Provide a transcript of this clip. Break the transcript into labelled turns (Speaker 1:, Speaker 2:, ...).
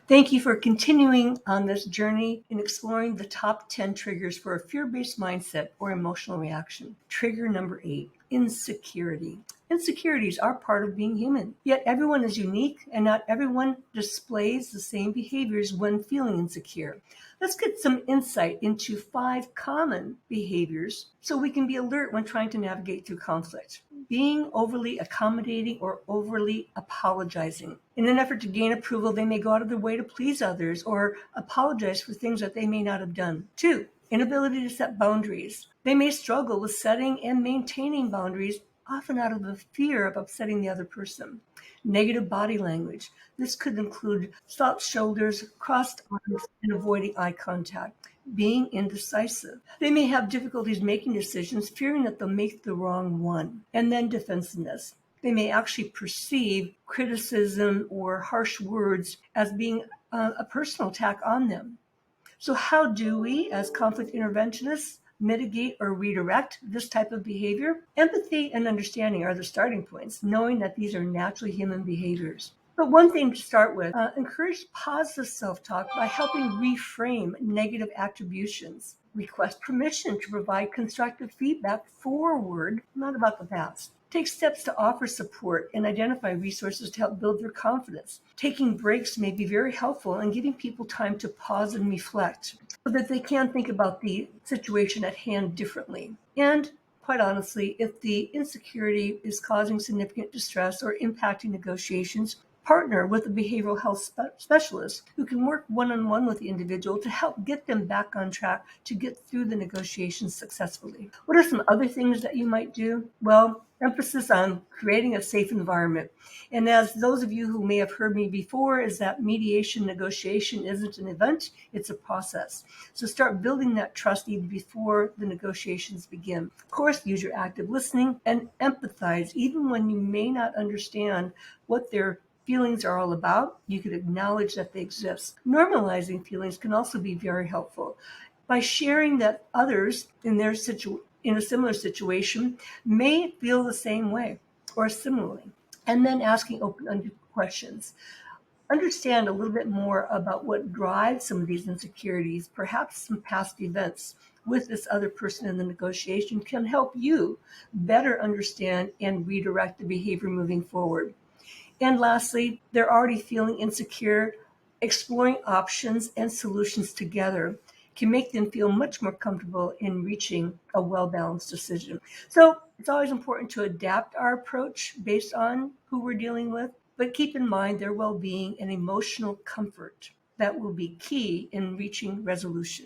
Speaker 1: Thank you for continuing on this journey in exploring the top 10 triggers for a fear-based mindset or emotional reaction. Trigger number 8, insecurity. Insecurities are part of being human, yet everyone is unique and not everyone displays the same behaviors when feeling insecure. Let's get some insight into 5 common behaviors so we can be alert when trying to navigate through conflict. Being overly accommodating or overly apologizing. In an effort to gain approval, they may go out of their way to please others or apologize for things that they may not have done. 2, inability to set boundaries. They may struggle with setting and maintaining boundaries, often out of the fear of upsetting the other person. Negative body language. This could include slouched shoulders, crossed arms, and avoiding eye contact. Being indecisive. They may have difficulties making decisions, fearing that they'll make the wrong one. And then defensiveness. They may actually perceive criticism or harsh words as being a personal attack on them. So how do we, as conflict interventionists, mitigate or redirect this type of behavior? Empathy and understanding are the starting points, knowing that these are naturally human behaviors. But one thing to start with, encourage positive self-talk by helping reframe negative attributions. Request permission to provide constructive feedback forward, not about the past. Take steps to offer support and identify resources to help build their confidence. Taking breaks may be very helpful in giving people time to pause and reflect so that they can think about the situation at hand differently. And quite honestly, if the insecurity is causing significant distress or impacting negotiations, partner with a behavioral health specialist who can work one-on-one with the individual to help get them back on track to get through the negotiations successfully. What are some other things that you might do? Well, emphasis on creating a safe environment. And as those of you who may have heard me before, is that mediation negotiation isn't an event, it's a process. So start building that trust even before the negotiations begin. Of course, use your active listening and empathize even when you may not understand what their feelings are all about. You can acknowledge that they exist. Normalizing feelings can also be very helpful by sharing that others in a similar situation may feel the same way or similarly, and then asking open-ended questions. Understand a little bit more about what drives some of these insecurities, perhaps some past events with this other person in the negotiation can help you better understand and redirect the behavior moving forward. And lastly, they're already feeling insecure. Exploring options and solutions together can make them feel much more comfortable in reaching a well-balanced decision. So it's always important to adapt our approach based on who we're dealing with, but keep in mind their well-being and emotional comfort. That will be key in reaching resolution.